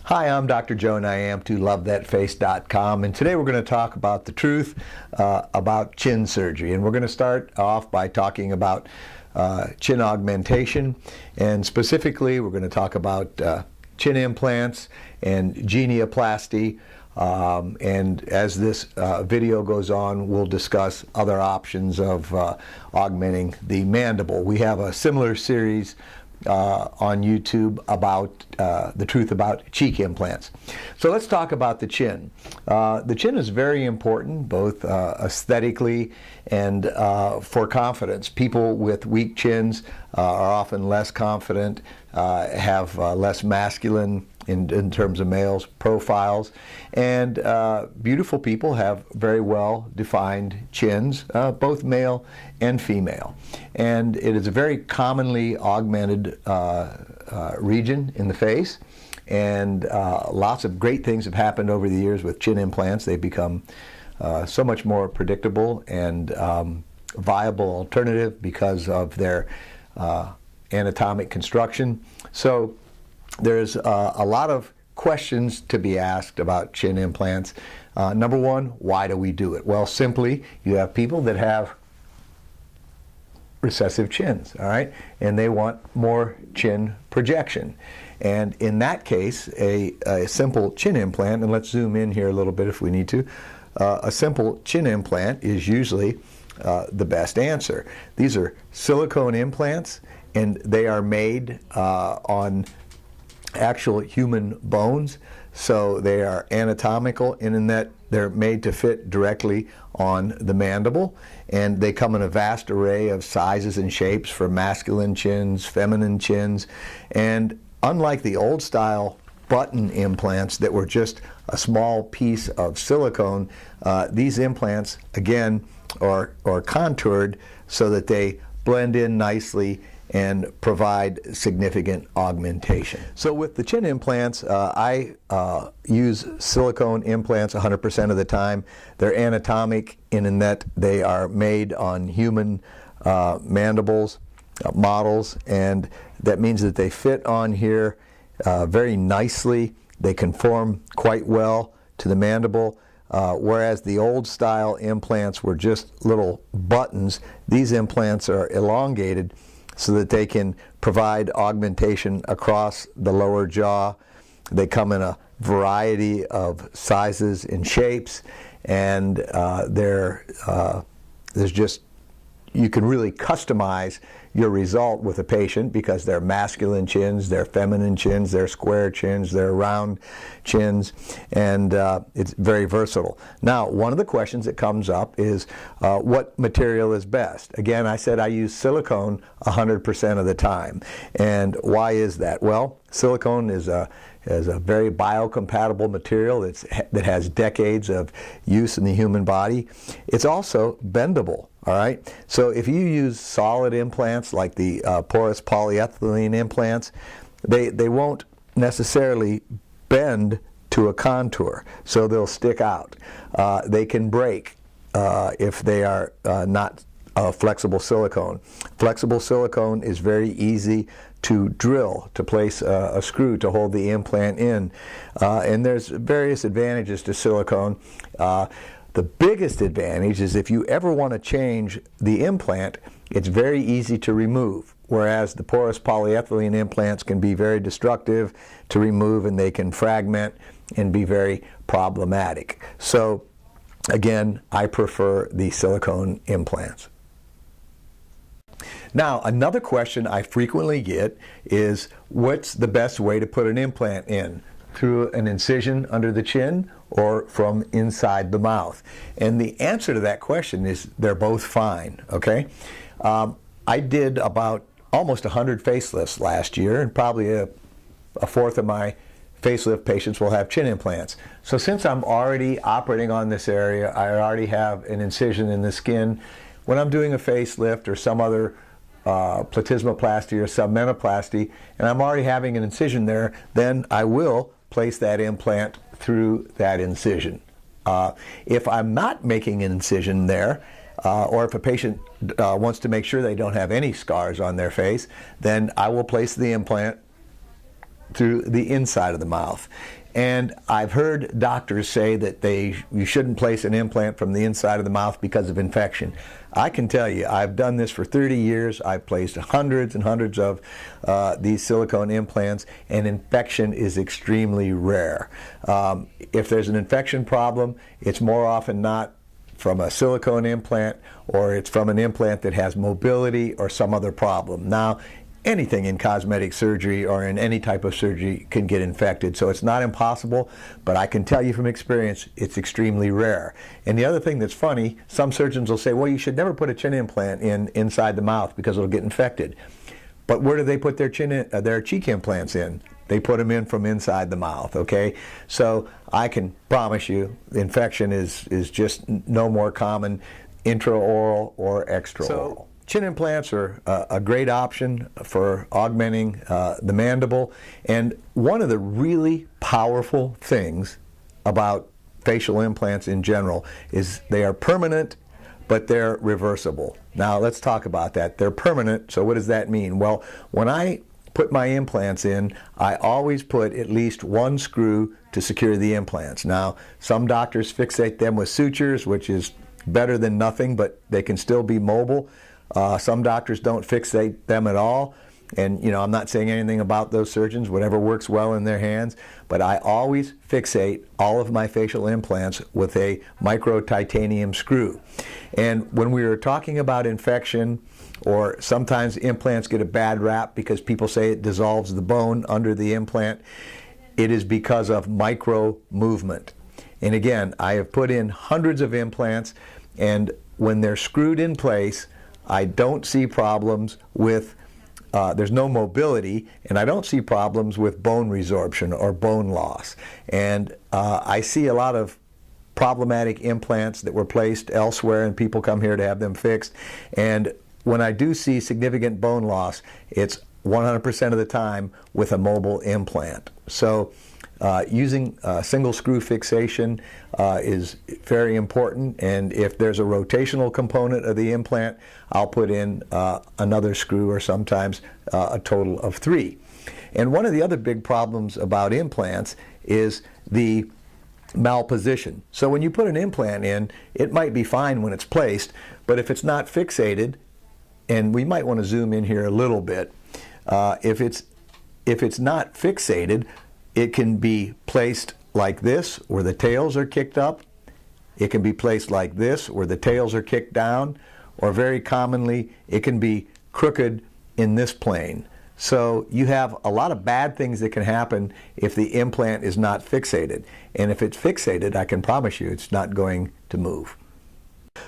Hi, I'm Dr. Joe Niam2LoveThatFace.com, and today we're going to talk about the truth about chin surgery. And we're going to start off by talking about chin augmentation, and specifically we're going to talk about chin implants and genioplasty. And as this video goes on, we'll discuss other options of augmenting the mandible. We have a similar series on YouTube about the truth about cheek implants. So let's talk about the chin. The chin is very important, both aesthetically and for confidence. People with weak chins are often less confident, have less masculine in terms of males profiles, and beautiful people have very well defined chins, both male and female. And it is a very commonly augmented region in the face, and lots of great things have happened over the years with chin implants. They've become so much more predictable and viable alternative because of their anatomic construction. So there's a lot of questions to be asked about chin implants. Number one, why do we do it? Well, simply, you have people that have recessive chins, all right, and they want more chin projection. And in that case, a simple chin implant, and let's zoom in here a little bit if we need to, a simple chin implant is usually the best answer. These are silicone implants, and they are made on actual human bones, so they are anatomical in that they're made to fit directly on the mandible, and they come in a vast array of sizes and shapes for masculine chins, feminine chins, and unlike the old style button implants that were just a small piece of silicone, these implants again are contoured so that they blend in nicely and provide significant augmentation. So with the chin implants, I use silicone implants 100% of the time. They're anatomic in that they are made on human mandibles, models, and that means that they fit on here very nicely. They conform quite well to the mandible. Whereas the old style implants were just little buttons, these implants are elongated so that they can provide augmentation across the lower jaw. They come in a variety of sizes and shapes, and there's just, you can really customize your result with a patient because they're masculine chins, they're feminine chins, they're square chins, they're round chins, and it's very versatile. Now, one of the questions that comes up is what material is best? Again, I said I use silicone 100% of the time. And why is that? Well, silicone is a very biocompatible material that has decades of use in the human body. It's also bendable, all right? So if you use solid implants like the porous polyethylene implants, they won't necessarily bend to a contour, so they'll stick out. They can break if they are not flexible silicone. Flexible silicone is very easy to drill, to place a screw to hold the implant in. And there's various advantages to silicone. The biggest advantage is if you ever want to change the implant, it's very easy to remove, whereas the porous polyethylene implants can be very destructive to remove, and they can fragment and be very problematic. So again, I prefer the silicone implants. Now, another question I frequently get is, what's the best way to put an implant in? Through an incision under the chin or from inside the mouth? And the answer to that question is they're both fine, okay? I did about almost 100 facelifts last year, and probably a fourth of my facelift patients will have chin implants. So since I'm already operating on this area, I already have an incision in the skin. When I'm doing a facelift or some other platysmoplasty or submenoplasty, and I'm already having an incision there, then I will place that implant through that incision. If I'm not making an incision there, or if a patient wants to make sure they don't have any scars on their face, then I will place the implant through the inside of the mouth. And I've heard doctors say that you shouldn't place an implant from the inside of the mouth because of infection. I can tell you, I've done this for 30 years. I've placed hundreds and hundreds of these silicone implants, and infection is extremely rare. If there's an infection problem, it's more often not from a silicone implant, or it's from an implant that has mobility or some other problem. Now, anything in cosmetic surgery or in any type of surgery can get infected, so it's not impossible, but I can tell you from experience it's extremely rare. And the other thing that's funny, some surgeons will say, well, you should never put a chin implant inside the mouth because it'll get infected. But where do they put their cheek implants in? They put them in from inside the mouth, okay? So I can promise you the infection is just no more common intraoral or extraoral. Chin implants are a great option for augmenting the mandible, and one of the really powerful things about facial implants in general is they are permanent, but they're reversible. Now let's talk about that. They're permanent, so what does that mean? Well, when I put my implants in, I always put at least one screw to secure the implants. Now, some doctors fixate them with sutures, which is better than nothing, but they can still be mobile. Some doctors don't fixate them at all, and I'm not saying anything about those surgeons, whatever works well in their hands, but I always fixate all of my facial implants with a micro titanium screw. And when we were talking about infection, or sometimes implants get a bad rap because people say it dissolves the bone under the implant, it is because of micro movement. And again, I have put in hundreds of implants, and when they're screwed in place, I don't see problems with, there's no mobility, and I don't see problems with bone resorption or bone loss. And I see a lot of problematic implants that were placed elsewhere, and people come here to have them fixed. And when I do see significant bone loss, it's 100% of the time with a mobile implant. So using single screw fixation is very important, and if there's a rotational component of the implant, I'll put in another screw, or sometimes a total of 3. And one of the other big problems about implants is the malposition. So when you put an implant in, it might be fine when it's placed, but if it's not fixated, and we might want to zoom in here a little bit, if it's not fixated, it can be placed like this, where the tails are kicked up. It can be placed like this, where the tails are kicked down, or very commonly, it can be crooked in this plane. So you have a lot of bad things that can happen if the implant is not fixated. And if it's fixated, I can promise you it's not going to move.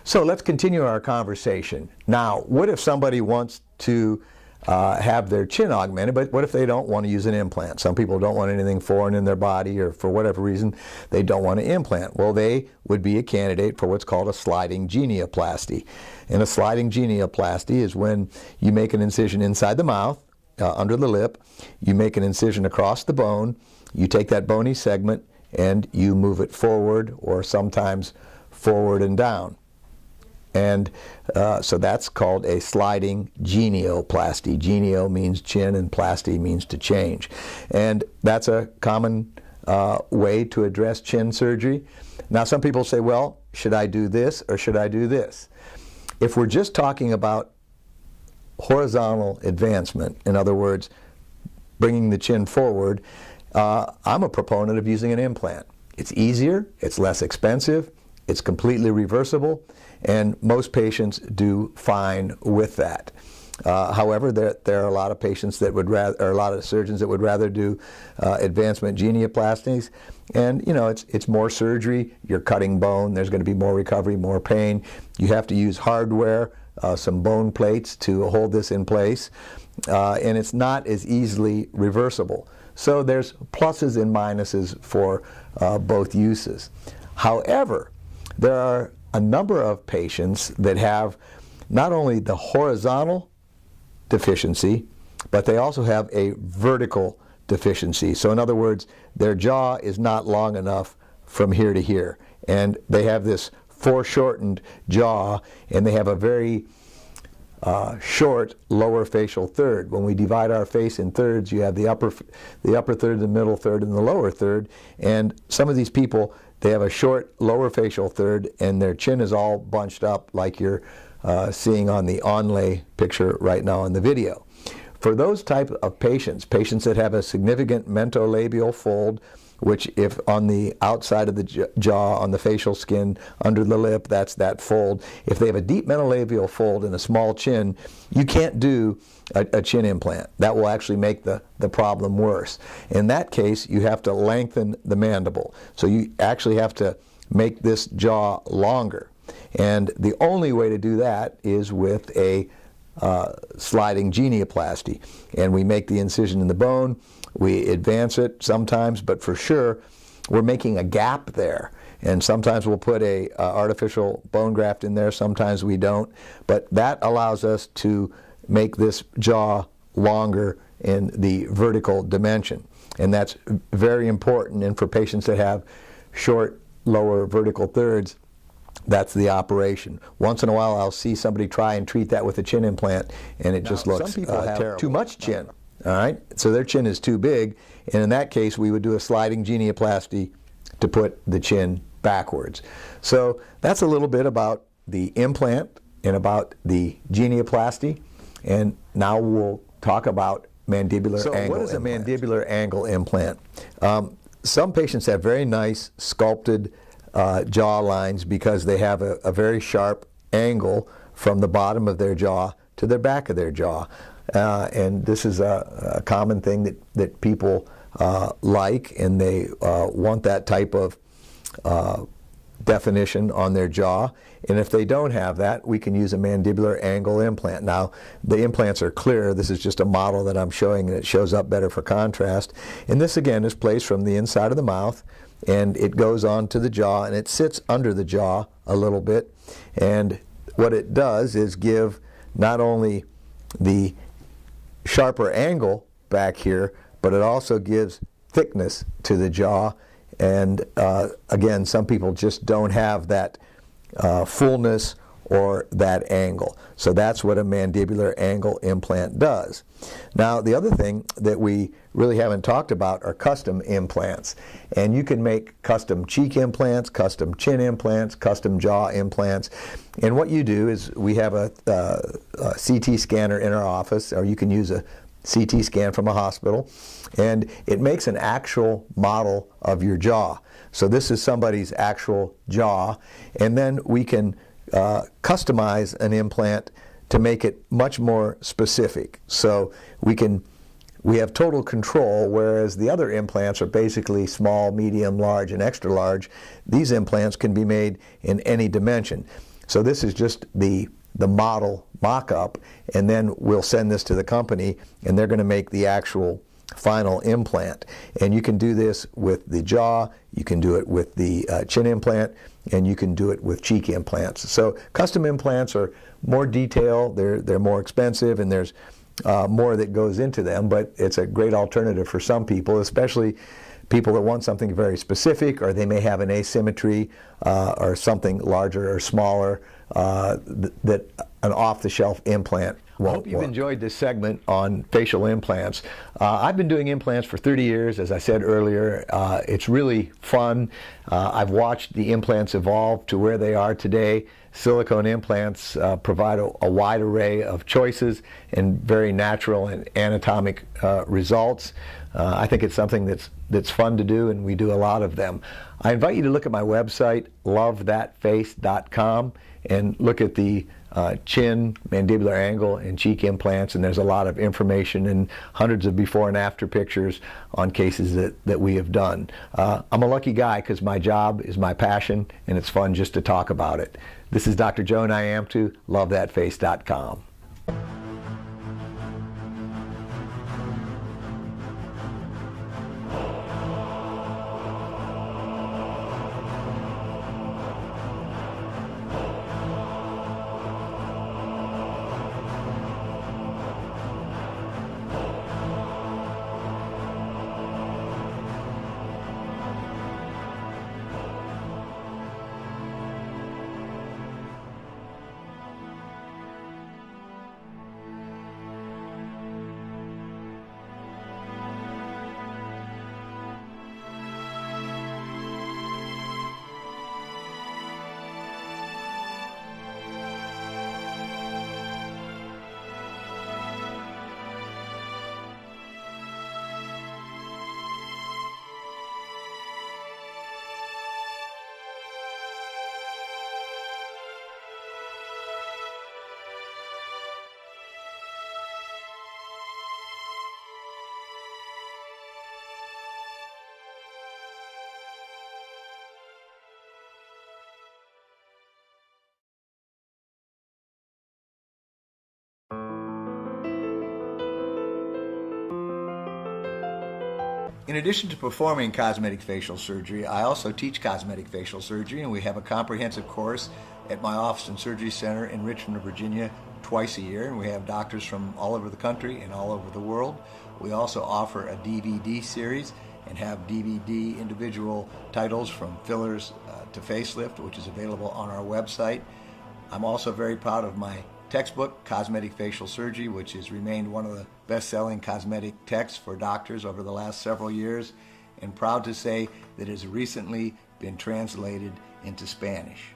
So let's continue our conversation. Now, what if somebody wants to have their chin augmented, but what if they don't want to use an implant? Some people don't want anything foreign in their body, or for whatever reason they don't want to implant. Well, they would be a candidate for what's called a sliding genioplasty. And a sliding genioplasty is when you make an incision inside the mouth, under the lip, you make an incision across the bone, you take that bony segment and you move it forward, or sometimes forward and down. And so that's called a sliding genioplasty. Genio means chin, and plasty means to change. And that's a common way to address chin surgery. Now, some people say, well, should I do this or should I do this? If we're just talking about horizontal advancement, in other words, bringing the chin forward, I'm a proponent of using an implant. It's easier, it's less expensive, it's completely reversible, and most patients do fine with that. However, there are a lot of patients that would rather, or a lot of surgeons that would rather do advancement genioplasties, and it's more surgery. You're cutting bone. There's going to be more recovery, more pain. You have to use hardware, some bone plates to hold this in place, and it's not as easily reversible. So there's pluses and minuses for both uses. However, there are a number of patients that have not only the horizontal deficiency, but they also have a vertical deficiency. So in other words, their jaw is not long enough from here to here, and they have this foreshortened jaw, and they have a very short lower facial third. When we divide our face in thirds, you have the upper third, the middle third, and the lower third. And some of these people, they have a short lower facial third, and their chin is all bunched up like you're seeing on the onlay picture right now in the video. For those type of patients that have a significant mentolabial fold, which if on the outside of the jaw, on the facial skin, under the lip, that's that fold. If they have a deep mentolabial fold and a small chin, you can't do a chin implant. That will actually make the problem worse. In that case, you have to lengthen the mandible. So you actually have to make this jaw longer. And the only way to do that is with a sliding genioplasty. And we make the incision in the bone, we advance it sometimes, but for sure we're making a gap there. And sometimes we'll put a artificial bone graft in there, sometimes we don't. But that allows us to make this jaw longer in the vertical dimension. And that's very important. And for patients that have short lower vertical thirds, that's the operation. Once in a while I'll see somebody try and treat that with a chin implant, and it just looks some people have terrible. Too much chin. All right, so their chin is too big, and in that case we would do a sliding genioplasty to put the chin backwards. So that's a little bit about the implant and about the genioplasty, and now we'll talk about mandibular angle. So what is a mandibular angle implant? Some patients have very nice sculpted jaw lines because they have a very sharp angle from the bottom of their jaw to the back of their jaw. And this is a common thing that people like, and they want that type of definition on their jaw. And if they don't have that, we can use a mandibular angle implant. Now, the implants are clear. This is just a model that I'm showing, and it shows up better for contrast. And this, again, is placed from the inside of the mouth, and it goes on to the jaw, and it sits under the jaw a little bit. And what it does is give not only the sharper angle back here, but it also gives thickness to the jaw. And again, some people just don't have that fullness or that angle. So that's what a mandibular angle implant does. Now, the other thing that we really haven't talked about are custom implants. And you can make custom cheek implants, custom chin implants, custom jaw implants. And what you do is we have a CT scanner in our office, or you can use a CT scan from a hospital, and it makes an actual model of your jaw. So this is somebody's actual jaw, and then we can customize an implant to make it much more specific. So we have total control, whereas the other implants are basically small, medium, large, and extra large. These implants can be made in any dimension. So this is just the model mock-up, and then we'll send this to the company, and they're going to make the actual final implant. And you can do this with the jaw, you can do it with the chin implant, and you can do it with cheek implants. So custom implants are more detailed, they're more expensive, and there's more that goes into them, but it's a great alternative for some people, especially people that want something very specific, or they may have an asymmetry or something larger or smaller that an off-the-shelf implant won't work. I hope you've enjoyed this segment on facial implants. I've been doing implants for 30 years, as I said earlier. It's really fun. I've watched the implants evolve to where they are today. Silicone implants provide a wide array of choices and very natural and anatomic results. I think it's something that's fun to do, and we do a lot of them. I invite you to look at my website, lovethatface.com, and look at the chin, mandibular angle, and cheek implants, and there's a lot of information and hundreds of before and after pictures on cases that we have done. I'm a lucky guy because my job is my passion, and it's fun just to talk about it. This is Dr. Joe Nyamtu, lovethatface.com. In addition to performing cosmetic facial surgery, I also teach cosmetic facial surgery, and we have a comprehensive course at my office and surgery center in Richmond, Virginia, twice a year, and we have doctors from all over the country and all over the world. We also offer a DVD series and have DVD individual titles from fillers to facelift, which is available on our website. I'm also very proud of my textbook, Cosmetic Facial Surgery, which has remained one of the best-selling cosmetic texts for doctors over the last several years, and proud to say that it has recently been translated into Spanish.